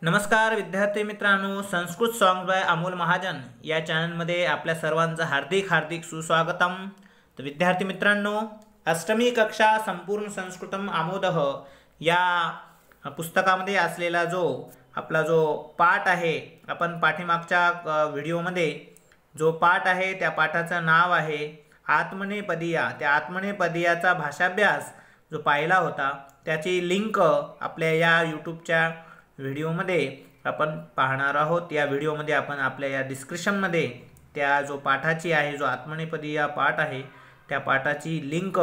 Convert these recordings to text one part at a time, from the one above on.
नमस्कार विद्यार्थी मित्रांनो, संस्कृत सॉन्ग बाय अमोल महाजन या चॅनलमध्ये आपल्या सर्वांचं हार्दिक सुस्वागतम। तर विद्यार्थी मित्रांनो, अष्टमी कक्षा संपूर्ण संस्कृतम आमोदः या पुस्तकामध्ये असलेला आपला जो पाठ आहे, आपण पाठीमागच्या व्हिडिओमध्ये जो पाठ आहे त्या पाठाचं नाव आहे आत्मनेपदीया। त्या आत्मनेपदीयाचा भाषाभ्यास जो पाहिला होता त्याची लिंक आपल्या या यूट्यूबच्या व्हिडिओमध्ये आपण पाहणार आहोत। या व्हिडिओमध्ये आपण आपल्या या डिस्क्रिप्शनमध्ये त्या जो पाठाची आहे, जो आत्मनेपदीय पाठ आहे, त्या पाठाची लिंक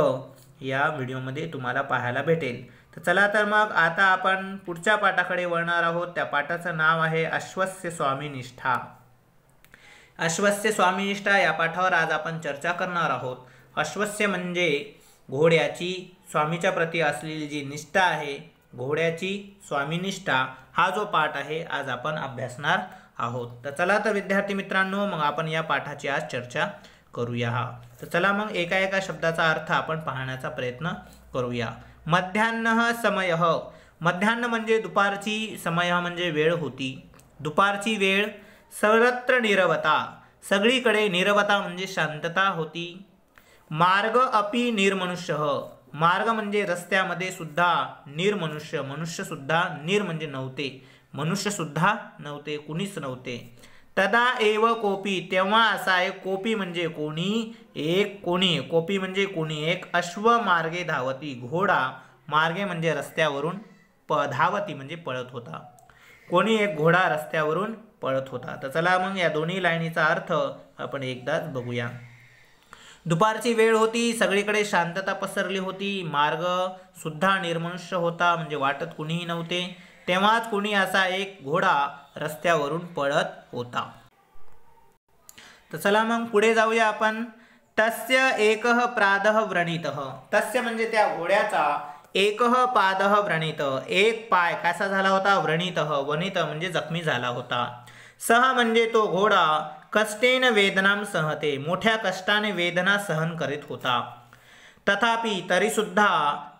या व्हिडिओमध्ये तुम्हाला पाहायला भेटेल। तर चला तर मग आता आपण पुढच्या पाठाकडे वळणार आहोत। त्या पाठाचं नाव आहे अश्वस्य स्वामीनिष्ठा। अश्वस्य स्वामीनिष्ठा या पाठावर आज आपण चर्चा करणार आहोत। अश्वस्य म्हणजे घोड्याची स्वामीच्या प्रती असलेली जी निष्ठा आहे, घोड्याची स्वामीनिष्ठा, हा जो पाठ आहे आज आपण अभ्यासणार आहोत। तर चला तर विद्यार्थी मित्रांनो, मग आपण या पाठाची आज चर्चा करूया। तर चला मग एका शब्दाचा अर्थ आपण पाहण्याचा प्रयत्न करूया। मध्यान्ह समयः, मध्यान्ह म्हणजे दुपारची, समय म्हणजे वेळ होती, दुपारची वेळ। सर्वत्र नीरवता, सगळीकडे नीरवता म्हणजे शांतता होती। मार्ग अपि निर्मनुष्यः, मार्ग म्हणजे रस्त्यामध्ये सुद्धा, निर्मनुष्य मनुष्य सुद्धा, निर म्हणजे नव्हते, मनुष्य सुद्धा नव्हते, कुणीच नव्हते। तदा एव कोपी, तेव्हा असा एक, कोपी म्हणजे कोणी, एक कोणी, कोपी म्हणजे कोणी एक, अश्व मार्गे धावती, घोडा मार्गे म्हणजे रस्त्यावरून, धावती म्हणजे पळत होता, कोणी एक घोडा रस्त्यावरून पळत होता। तर चला मग या दोन्ही लाईनीचा अर्थ आपण एकदाच बघूया। दुपारची वेळ होती, सगळीकडे शांतता पसरली होती, मार्ग सुद्धा निर्मनुष्य होता म्हणजे वाटत कुणीही नव्हते, तेव्हाच कुणी असा एक घोडा रस्त्यावरून पळत होता। तर चला मग पुढे जाऊया आपण। तस्य एकः प्रादः व्रणितः, तस्य म्हणजे त्या घोड्याचा, एकः पादः व्रणितः, एक पाय कसा झाला होता, व्रणितः, वनित म्हणजे जखमी झाला होता। सह म्हणजे तो घोडा, कष्टेन वेदनाम सहते, मोठ्या कष्टाने वेदना सहन करीत होता। तथापि तरी सुद्धा,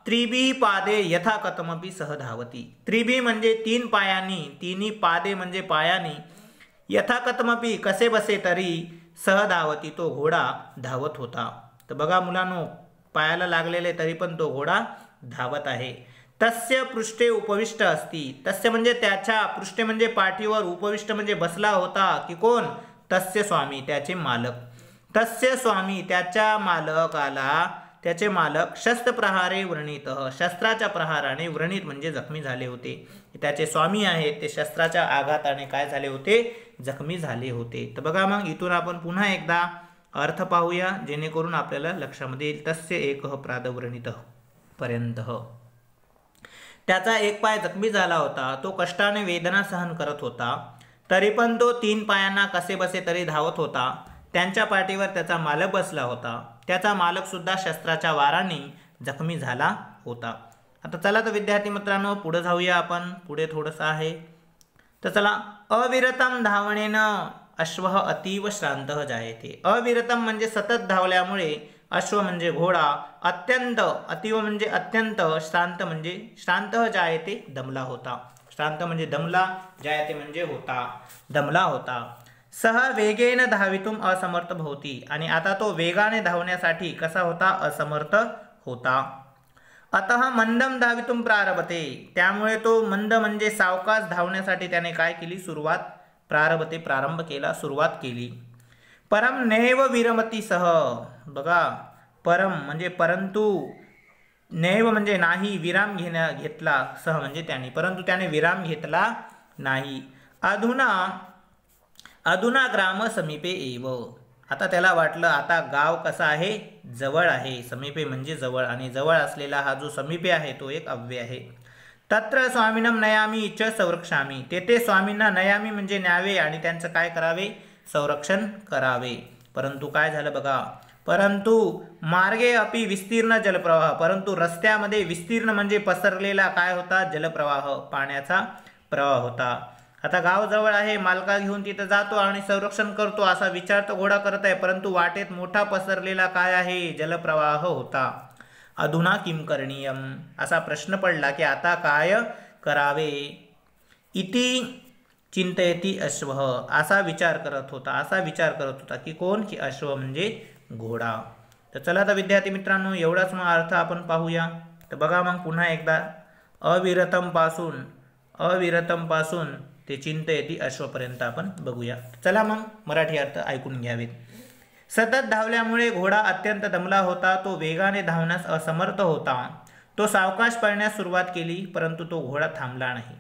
त्रिभी पादे यथा कथमपि सह धावती, त्रिभी म्हणजे तीन पायांनी, तिन्ही पादे म्हणजे पायांनी, यथा कथमपि कसे बसे तरी, सह धावती तो घोडा धावत होता। तर बघा मुलांनो, पायाला लागलेले तरी पण तो घोडा धावत आहे। तस्य पृष्ठे उपविष्ट असती, तस्य म्हणजे त्याच्या, पृष्ठे म्हणजे पाठीवर, उपविष्ट म्हणजे बसला होता, की कोण, तस्य स्वामी त्याचे मालक, तस्य स्वामी त्याच्या मालकाला, त्याचे मालक, शस्त्रप्रहारे व्रणितः, शस्त्राच्या प्रहाराने, व्रणित म्हणजे जखमी झाले होते, त्याचे स्वामी आहेत ते शस्त्राच्या आघाताने काय झाले होते, जखमी झाले होते। तर बघा मग इथून आपण पुन्हा एकदा अर्थ पाहूया जेणेकरून आपल्याला लक्षामध्ये येईल। तस्य एकः प्राद व्रणितः पर्यंत, त्याचा एक पाय जखमी झाला होता, तो कष्टाने वेदना सहन करत होता, तरी पण तो तीन पायांना कसे बसे तरी धावत होता, त्यांच्या पाठीवर त्याचा मालक बसला होता, त्याचा मालक सुद्धा शस्त्राच्या वाराने जखमी झाला होता। आता चला तर विद्यार्थी मित्रांनो पुढे जाऊया आपण, पुढे थोडंसं आहे। तर चला, अविरतम धावणेन अश्वः अतीव श्रांतः जायते, अविरतम म्हणजे सतत धावल्यामुळे, अश्व म्हणजे घोडा, अत्यंत, अतीव म्हणजे अत्यंत, श्रांत म्हणजे श्रांतः जायते दमला होता, श्रांत म्हणजे दमला, जायते म्हणजे होता, दमला होता। सह वेगेन धावितुम असमर्थ भवती, आणि आता तो वेगाने धावण्यासाठी कसा होता, असमर्थ होता। अतः मंदम धावितुम प्रारभते, त्यामुळे तो मंद म्हणजे सावकाश धावण्यासाठी त्याने काय केली, सुरुवात, प्रारभते प्रारंभ केला, सुरुवात केली। परम नैव विरमती सह, बघा परम म्हणजे परंतु, नैव म्हणजे नाही, विराम घेतला, सह म्हणजे त्याने, परंतु त्याने विराम घेतला नाही। अधुना ग्राम समीपे एव, आता त्याला वाटलं आता गाव कसा आहे, जवळ आहे, समीपे म्हणजे जवळ, आणि जवळ असलेला हा जो समीपे आहे तो एक अव्यय आहे। तत्र स्वामिनम नयामी च संरक्षामी, तेथे स्वामींना नयामी म्हणजे न्यावे आणि त्यांचं काय करावे, संरक्षण करावे। परंतु काय झालं बघा, परंतु मार्गे अपि विस्तीर्ण जलप्रवाह, परंतु रस्त्यामध्ये विस्तीर्ण म्हणजे पसरलेला काय होता, जलप्रवाह, पाण्याचा प्रवाह होता। आता गाव जवळ आहे, मालका घेऊन तिथं जातो आणि संरक्षण करतो असा विचार तो घोडा करत आहे, परंतु वाटेत मोठा पसरलेला काय आहे, जलप्रवाह होता। अधुना किम करणीयम, असा प्रश्न पडला की आता काय करावे। इति चिंतयति अश्वः, असा विचार करत होता की कोण, की अश्व म्हणजे घोडा. तर चला आता विद्यार्थी मित्रांनो एवढाच मग अर्थ आपण पाहूया. तर बघा मग पुन्हा एकदा अविरतम पासून ते चिंतयति अश्वपर्यंत आपण बघूया. चला मग मराठी अर्थ ऐकून घ्यावेत. सतत धावल्यामुळे घोडा अत्यंत दमला होता. तो वेगाने धावण्यास असमर्थ होता. तो सावकाश पळण्यास सुरुवात केली, परंतु तो घोडा थांबला नाही.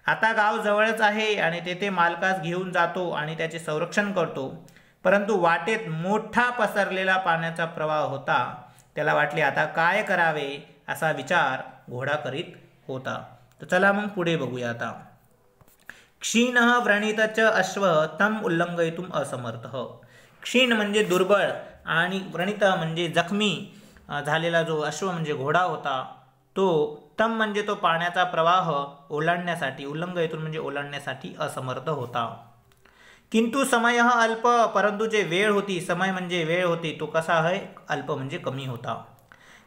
आता गाव जवळच आहे आणि तेथे मालकास घेऊन जातो आणि त्याचे संरक्षण करतो. परंतु वाटेत मोठा पसरलेला पाण्याचा प्रवाह होता. त्याला वाटले आता काय करावे असा विचार घोडा करीत होता. तर चला मग पुढे बघूया आता. क्षीणः व्रणितच अश्व तम उल्लंघयितुम असमर्थः. क्षीण म्हणजे दुर्बळ आणि व्रणित म्हणजे जखमी झालेला जो अश्व म्हणजे घोडा होता, तो तम म्हणजे तो पाण्याचा प्रवाह ओलांडण्यासाठी, उल्लंघयितुम म्हणजे ओलांडण्यासाठी असमर्थ होता. किंतु समय अल्प, परंतु जे वेळ होती, समय म्हणजे वेळ होती, तो कसा आहे, अल्प म्हणजे कमी होता.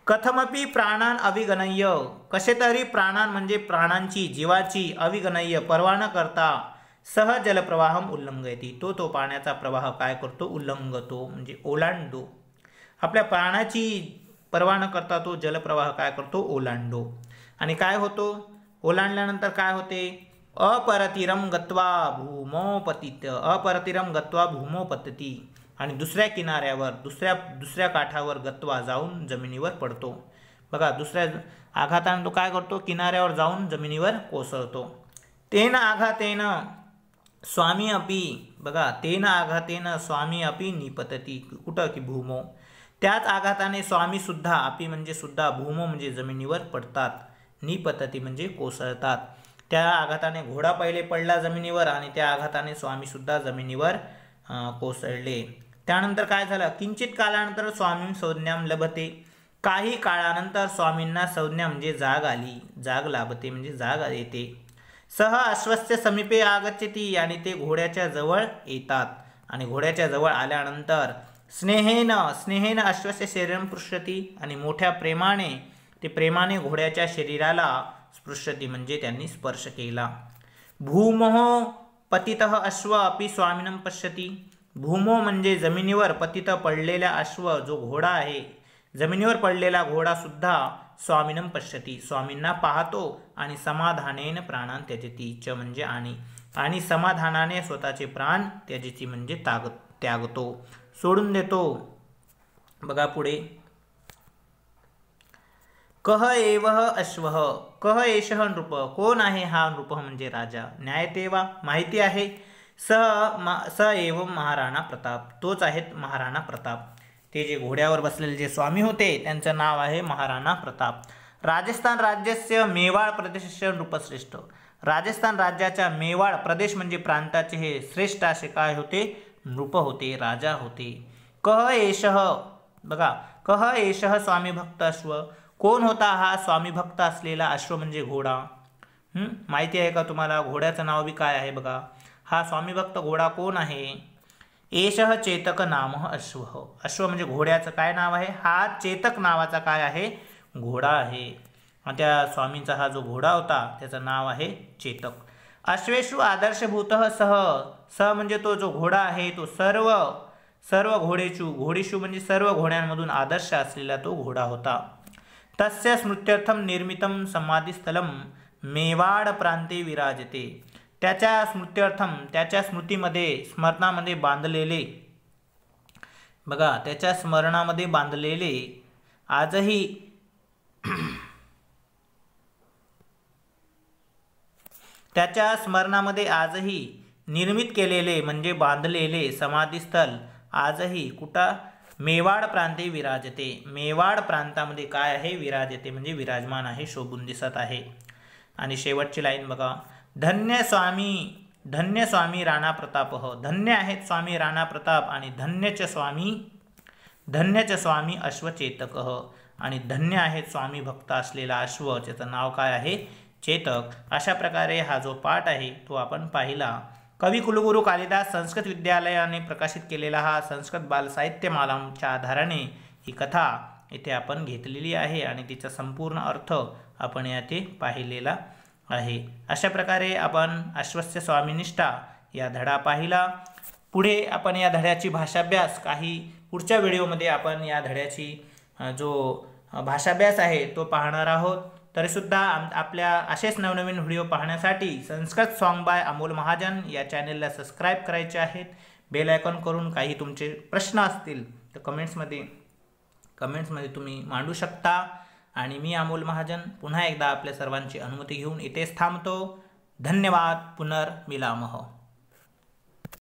कथमपि प्राणान अविगणय्य, कसे तरी प्राणान म्हणजे प्राणांची, जीवाची, अविगणय्य पर्वा न करता सह जलप्रवाहम उल्लंघयति, तो पाण्याचा प्रवाह काय करतो, उल्लंघतो म्हणजे ओलांडतो. आपल्या प्राणाची पर्वा न करता तो जलप्रवाह काय करतो, ओलांडतो. आणि काय होतो, ओलांडल्यानंतर काय होते, अपरतिरम गत्वा भूमो पतती, आणि दुसऱ्या किनाऱ्यावर दुसऱ्या काठावर गत्वा जाऊन जमिनीवर पडतो. बघा दुसऱ्या आघाताने तो काय करतो, किनाऱ्यावर जाऊन जमिनीवर कोसळतो. तेन आघातेन स्वामी अपि, बघा तेन आघातेन स्वामी अपि निपतती, कुठं की भूमो, त्याच आघाताने स्वामी सुद्धा, अपि म्हणजे सुद्धा, भूमो म्हणजे जमिनीवर पडतात, निपतती म्हणजे कोसळतात. त्या आघाताने घोडा पहिले पडला जमिनीवर आणि त्या आघाताने स्वामी सुद्धा जमिनीवर कोसळले. त्यानंतर काय झालं, किंचित काळानंतर स्वामी संज्ञाम लभते, काही काळानंतर स्वामींना संज्ञा म्हणजे जाग आली, जाग लाभते म्हणजे जाग येते. सह अश्वस्य समीपे आगच्छति, आणि ते घोड्याच्या जवळ येतात. आणि घोड्याच्या जवळ आल्यानंतर स्नेहेन अश्वस्य शरीरम पृष्ठती, आणि मोठ्या प्रेमाने घोड्याच्या शरीराला स्पृशती म्हणजे त्यांनी स्पर्श केला. भूमोह पतितः अश्व अपि स्वामिनं पश्यति, भूमो म्हणजे जमिनीवर, पतित पडलेला अश्व जो घोडा आहे, जमिनीवर पडलेला घोडा सुद्धा स्वामिनं पश्यति स्वामींना पाहतो. आणि समाधानेन प्राणान त्यजति, च म्हणजे आणि समाधानाने स्वतःचे प्राण त्यजति म्हणजे त्यागतो, सोडून देतो. बघा पुढे, कह एवह अश्वः, कह एषः नृप, कोण आहे हा नृप म्हणजे राजा. न्यायते वा, माहिती आहे. स एव महाराणा प्रताप, तोच आहेत महाराणा प्रताप. ते जे घोड्यावर बसलेले जे स्वामी होते त्यांचं नाव आहे महाराणा प्रताप. राजस्थान राज्यास्य मेवाड प्रदेशस्य नृपश्रेष्ठ, राजस्थान राज्याच्या मेवाड प्रदेश म्हणजे प्रांताचे हे श्रेष्ठ असे काय होते, नृप होते, राजा होते. कह एषः, बघा कह एषः स्वामी भक्त अश्व, कोण होता हा स्वामी भक्त असलेला अश्व म्हणजे घोडा. माहिती आहे का तुम्हाला, घोड्याचं नाव बी काय आहे बघा. हा स्वामी भक्त घोडा कोण आहे, एषः चेतक नामः अश्व, अश्व म्हणजे घोड्याचं काय नाव आहे, हा चेतक नावाचा काय आहे, घोडा आहे. आणि त्या स्वामींचा हा जो घोडा होता त्याचं नाव आहे चेतक. अश्वेषु आदर्शभूतः सह म्हणजे तो जो घोडा आहे तो सर्व घोडीशू म्हणजे सर्व घोड्यांमधून आदर्श असलेला तो घोडा होता. तस्य स्मृत्यर्थम निर्मितम समाधिस्थलम मेवाड प्रांते विराजते, त्याच्या स्मृत्यर्थम त्याच्या स्मरणामध्ये बांधलेले, बघा त्याच्या स्मरणामध्ये बांधलेले आजही त्याच्या स्मरणामध्ये आजही निर्मित केलेले म्हणजे बांधलेले समाधीस्थल आजही कुठं, मेवाड प्रांते विराजते, मेवाड प्रांतामध्ये काय आहे, विराजते म्हणजे विराजमान आहे, शोभून दिसत आहे. आणि शेवटची लाईन बघा, धन्य स्वामी राणा प्रताप, धन्य आहेत स्वामी राणा प्रताप आणि धन्यच स्वामी अश्वचेतक, आणि धन्य आहेत स्वामी भक्त असलेला अश्व, त्याचं नाव काय आहे, चेतक. अशा प्रकारे हा जो पाठ आहे तो आपण पाहिला. कवी कुलगुरू कालिदास संस्कृत विद्यालयाने प्रकाशित केलेला हा संस्कृत बालसाहित्यमालाच्या आधाराने ही कथा इथे आपण घेतलेली आहे आणि तिचा संपूर्ण अर्थ आपण याचे पाहिलेला आहे। अशा प्रकारे आपण अश्वस्य स्वामिनिष्ठा या धडा पाहिला। पुढे आपण या धड्याची भाषाभ्यास काही पुढच्या व्हिडिओमध्ये आपण या धड्याची जो भाषाभ्यास आहे तो पाहणार आहोत। तरीसुद्धा आपल्या असेच नवनवीन व्हिडिओ पाहण्यासाठी संस्कृत सॉन्ग बाय अमोल महाजन या चॅनलला सबस्क्राईब करायचे आहेत। बेल आयकॉन करून काही तुमचे प्रश्न असतील तर कमेंट्समध्ये तुम्ही मांडू शकता। आणि मी अमोल महाजन पुन्हा एकदा आपल्या सर्वांची अनुमती घेऊन इथेच थांबतो। धन्यवाद। पुनर्मिलामः।